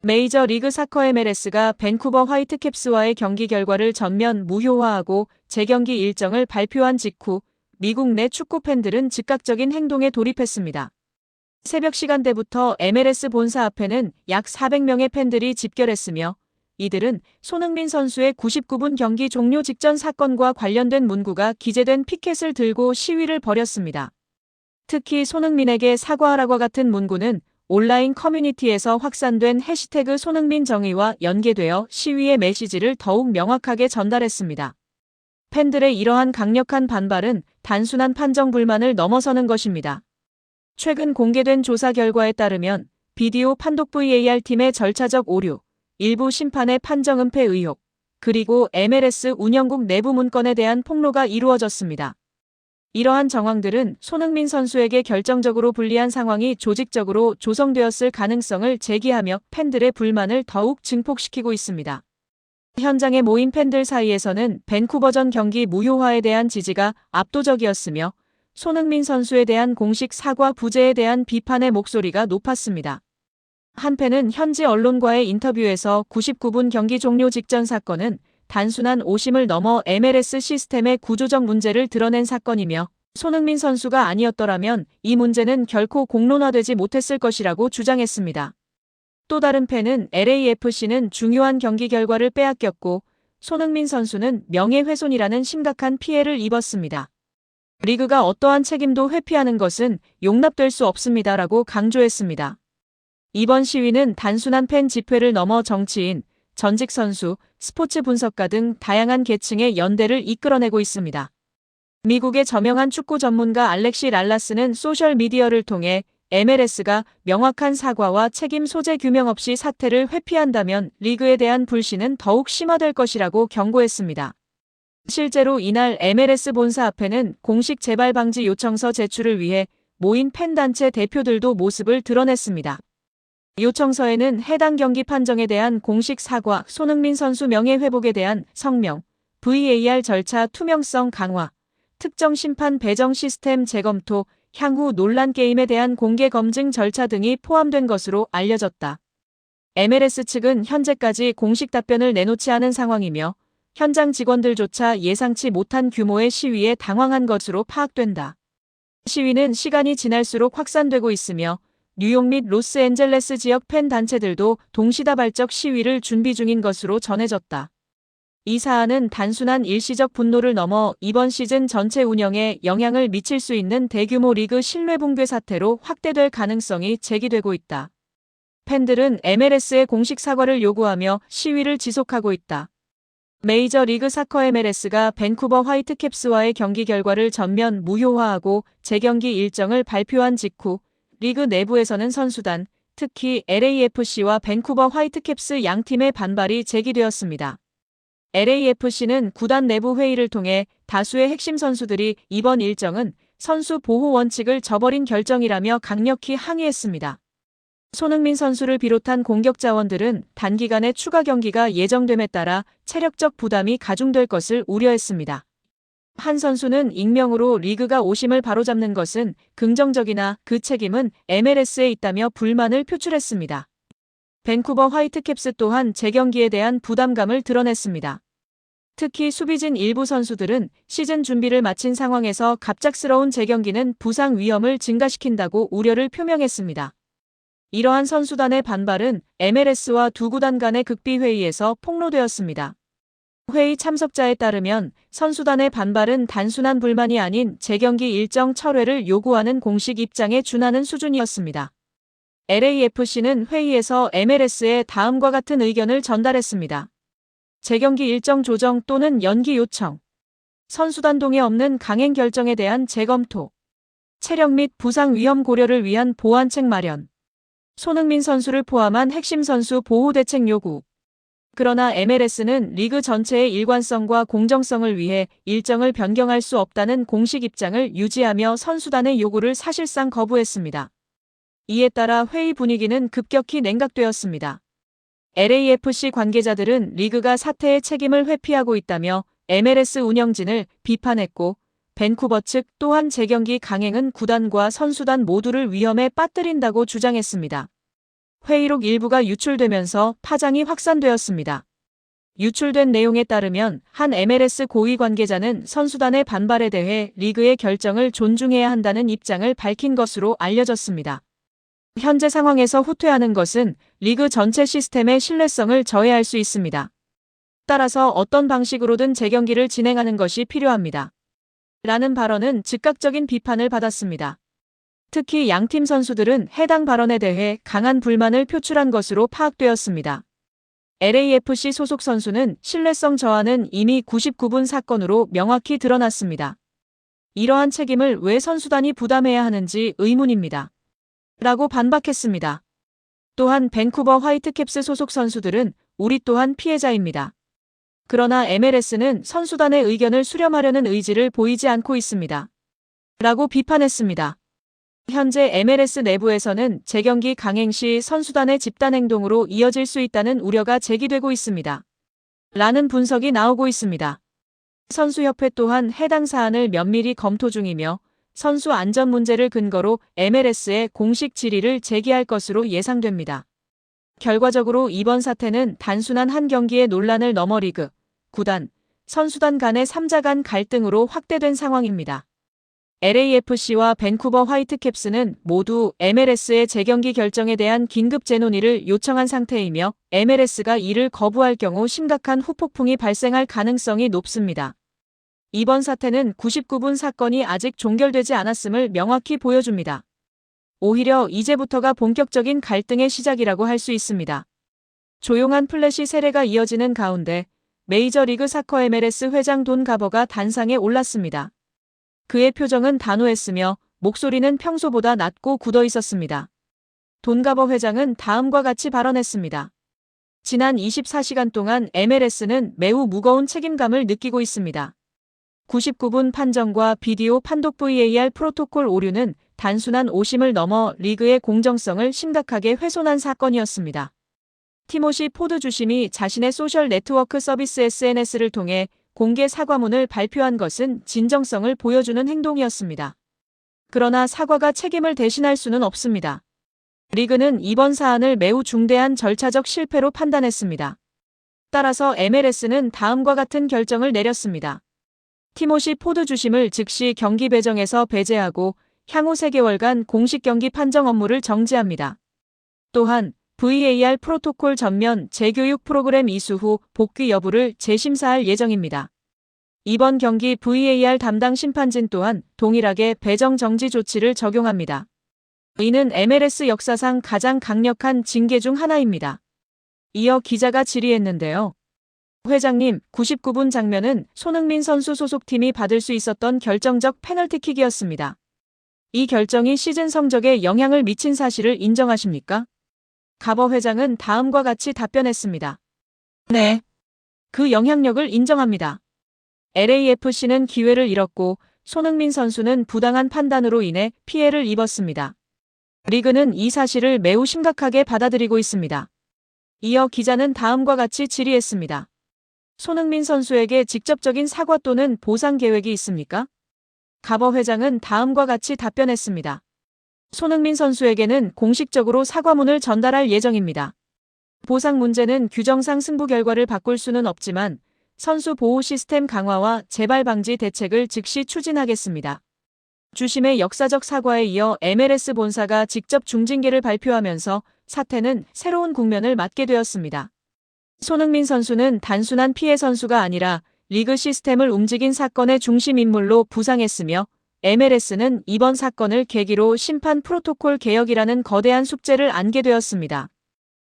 메이저리그 사커 MLS가 밴쿠버 화이트캡스와의 경기 결과를 전면 무효화하고 재경기 일정을 발표한 직후 미국 내 축구 팬들은 즉각적인 행동에 돌입했습니다. 새벽 시간대부터 MLS 본사 앞에는 약 400명의 팬들이 집결했으며 이들은 손흥민 선수의 99분 경기 종료 직전 사건과 관련된 문구가 기재된 피켓을 들고 시위를 벌였습니다. 특히 손흥민에게 사과하라고 같은 문구는 온라인 커뮤니티에서 확산된 해시태그 손흥민 정의와 연계되어 시위의 메시지를 더욱 명확하게 전달했습니다. 팬들의 이러한 강력한 반발은 단순한 판정 불만을 넘어서는 것입니다. 최근 공개된 조사 결과에 따르면 비디오 판독 VAR팀의 절차적 오류, 일부 심판의 판정 은폐 의혹, 그리고 MLS 운영국 내부 문건에 대한 폭로가 이루어졌습니다. 이러한 정황들은 손흥민 선수에게 결정적으로 불리한 상황이 조직적으로 조성되었을 가능성을 제기하며 팬들의 불만을 더욱 증폭시키고 있습니다. 현장에 모인 팬들 사이에서는 밴쿠버전 경기 무효화에 대한 지지가 압도적이었으며 손흥민 선수에 대한 공식 사과 부재에 대한 비판의 목소리가 높았습니다. 한 팬은 현지 언론과의 인터뷰에서 99분 경기 종료 직전 사건은 단순한 오심을 넘어 MLS 시스템의 구조적 문제를 드러낸 사건이며 손흥민 선수가 아니었더라면 이 문제는 결코 공론화되지 못했을 것이라고 주장했습니다. 또 다른 팬은 LAFC는 중요한 경기 결과를 빼앗겼고 손흥민 선수는 명예훼손이라는 심각한 피해를 입었습니다. 리그가 어떠한 책임도 회피하는 것은 용납될 수 없습니다라고 강조했습니다. 이번 시위는 단순한 팬 집회를 넘어 정치인, 전직 선수, 스포츠 분석가 등 다양한 계층의 연대를 이끌어내고 있습니다. 미국의 저명한 축구 전문가 알렉시 랄라스는 소셜미디어를 통해 MLS가 명확한 사과와 책임 소재 규명 없이 사태를 회피한다면 리그에 대한 불신은 더욱 심화될 것이라고 경고했습니다. 실제로 이날 MLS 본사 앞에는 공식 재발 방지 요청서 제출을 위해 모인 팬단체 대표들도 모습을 드러냈습니다. 요청서에는 해당 경기 판정에 대한 공식 사과, 손흥민 선수 명예회복에 대한 성명, VAR 절차 투명성 강화, 특정 심판 배정 시스템 재검토, 향후 논란 게임에 대한 공개 검증 절차 등이 포함된 것으로 알려졌다. MLS 측은 현재까지 공식 답변을 내놓지 않은 상황이며 현장 직원들조차 예상치 못한 규모의 시위에 당황한 것으로 파악된다. 시위는 시간이 지날수록 확산되고 있으며 뉴욕 및 로스앤젤레스 지역 팬 단체들도 동시다발적 시위를 준비 중인 것으로 전해졌다. 이 사안은 단순한 일시적 분노를 넘어 이번 시즌 전체 운영에 영향을 미칠 수 있는 대규모 리그 신뢰 붕괴 사태로 확대될 가능성이 제기되고 있다. 팬들은 MLS의 공식 사과를 요구하며 시위를 지속하고 있다. 메이저리그 사커 MLS가 밴쿠버 화이트캡스와의 경기 결과를 전면 무효화하고 재경기 일정을 발표한 직후 리그 내부에서는 선수단, 특히 LAFC와 밴쿠버 화이트캡스 양 팀의 반발이 제기되었습니다. LAFC는 구단 내부 회의를 통해 다수의 핵심 선수들이 이번 일정은 선수 보호 원칙을 저버린 결정이라며 강력히 항의했습니다. 손흥민 선수를 비롯한 공격 자원들은 단기간에 추가 경기가 예정됨에 따라 체력적 부담이 가중될 것을 우려했습니다. 한 선수는 익명으로 리그가 오심을 바로잡는 것은 긍정적이나 그 책임은 MLS에 있다며 불만을 표출했습니다. 밴쿠버 화이트캡스 또한 재경기에 대한 부담감을 드러냈습니다. 특히 수비진 일부 선수들은 시즌 준비를 마친 상황에서 갑작스러운 재경기는 부상 위험을 증가시킨다고 우려를 표명했습니다. 이러한 선수단의 반발은 MLS와 두 구단 간의 극비회의에서 폭로되었습니다. 회의 참석자에 따르면 선수단의 반발은 단순한 불만이 아닌 재경기 일정 철회를 요구하는 공식 입장에 준하는 수준이었습니다. LAFC는 회의에서 MLS에 다음과 같은 의견을 전달했습니다. 재경기 일정 조정 또는 연기 요청, 선수단 동의 없는 강행 결정에 대한 재검토, 체력 및 부상 위험 고려를 위한 보완책 마련, 손흥민 선수를 포함한 핵심 선수 보호 대책 요구. 그러나 MLS는 리그 전체의 일관성과 공정성을 위해 일정을 변경할 수 없다는 공식 입장을 유지하며 선수단의 요구를 사실상 거부했습니다. 이에 따라 회의 분위기는 급격히 냉각되었습니다. LAFC 관계자들은 리그가 사태의 책임을 회피하고 있다며 MLS 운영진을 비판했고 밴쿠버 측 또한 재경기 강행은 구단과 선수단 모두를 위험에 빠뜨린다고 주장했습니다. 회의록 일부가 유출되면서 파장이 확산되었습니다. 유출된 내용에 따르면 한 MLS 고위 관계자는 선수단의 반발에 대해 리그의 결정을 존중해야 한다는 입장을 밝힌 것으로 알려졌습니다. 현재 상황에서 후퇴하는 것은 리그 전체 시스템의 신뢰성을 저해할 수 있습니다. 따라서 어떤 방식으로든 재경기를 진행하는 것이 필요합니다. 라는 발언은 즉각적인 비판을 받았습니다. 특히 양팀 선수들은 해당 발언에 대해 강한 불만을 표출한 것으로 파악되었습니다. LAFC 소속 선수는 신뢰성 저하는 이미 99분 사건으로 명확히 드러났습니다. 이러한 책임을 왜 선수단이 부담해야 하는지 의문입니다. 라고 반박했습니다. 또한 밴쿠버 화이트캡스 소속 선수들은 우리 또한 피해자입니다. 그러나 MLS는 선수단의 의견을 수렴하려는 의지를 보이지 않고 있습니다. 라고 비판했습니다. 현재 MLS 내부에서는 재경기 강행 시 선수단의 집단 행동으로 이어질 수 있다는 우려가 제기되고 있습니다. 라는 분석이 나오고 있습니다. 선수협회 또한 해당 사안을 면밀히 검토 중이며 선수 안전 문제를 근거로 MLS에 공식 질의를 제기할 것으로 예상됩니다. 결과적으로 이번 사태는 단순한 한 경기의 논란을 넘어 리그, 구단, 선수단 간의 3자 간 갈등으로 확대된 상황입니다. LAFC와 밴쿠버 화이트캡스는 모두 MLS의 재경기 결정에 대한 긴급 재논의를 요청한 상태이며 MLS가 이를 거부할 경우 심각한 후폭풍이 발생할 가능성이 높습니다. 이번 사태는 99분 사건이 아직 종결되지 않았음을 명확히 보여줍니다. 오히려 이제부터가 본격적인 갈등의 시작이라고 할 수 있습니다. 조용한 플래시 세례가 이어지는 가운데 메이저리그 사커 MLS 회장 돈 가버가 단상에 올랐습니다. 그의 표정은 단호했으며 목소리는 평소보다 낮고 굳어 있었습니다. 돈 가버 회장은 다음과 같이 발언했습니다. 지난 24시간 동안 MLS는 매우 무거운 책임감을 느끼고 있습니다. 99분 판정과 비디오 판독 VAR 프로토콜 오류는 단순한 오심을 넘어 리그의 공정성을 심각하게 훼손한 사건이었습니다. 티모시 포드 주심이 자신의 소셜 네트워크 서비스 SNS를 통해 공개 사과문을 발표한 것은 진정성을 보여주는 행동이었습니다. 그러나 사과가 책임을 대신할 수는 없습니다. 리그는 이번 사안을 매우 중대한 절차적 실패로 판단했습니다. 따라서 MLS는 다음과 같은 결정을 내렸습니다. 티모시 포드 주심을 즉시 경기 배정에서 배제하고 향후 3개월간 공식 경기 판정 업무를 정지합니다. 또한 VAR 프로토콜 전면 재교육 프로그램 이수 후 복귀 여부를 재심사할 예정입니다. 이번 경기 VAR 담당 심판진 또한 동일하게 배정 정지 조치를 적용합니다. 이는 MLS 역사상 가장 강력한 징계 중 하나입니다. 이어 기자가 질의했는데요. 회장님, 99분 장면은 손흥민 선수 소속팀이 받을 수 있었던 결정적 페널티킥이었습니다. 이 결정이 시즌 성적에 영향을 미친 사실을 인정하십니까? 가버 회장은 다음과 같이 답변했습니다. 네. 그 영향력을 인정합니다. LAFC는 기회를 잃었고 손흥민 선수는 부당한 판단으로 인해 피해를 입었습니다. 리그는 이 사실을 매우 심각하게 받아들이고 있습니다. 이어 기자는 다음과 같이 질의했습니다. 손흥민 선수에게 직접적인 사과 또는 보상 계획이 있습니까? 가버 회장은 다음과 같이 답변했습니다. 손흥민 선수에게는 공식적으로 사과문을 전달할 예정입니다. 보상 문제는 규정상 승부 결과를 바꿀 수는 없지만 선수 보호 시스템 강화와 재발 방지 대책을 즉시 추진하겠습니다. 주심의 역사적 사과에 이어 MLS 본사가 직접 중징계를 발표하면서 사태는 새로운 국면을 맞게 되었습니다. 손흥민 선수는 단순한 피해 선수가 아니라 리그 시스템을 움직인 사건의 중심 인물로 부상했으며 MLS는 이번 사건을 계기로 심판 프로토콜 개혁이라는 거대한 숙제를 안게 되었습니다.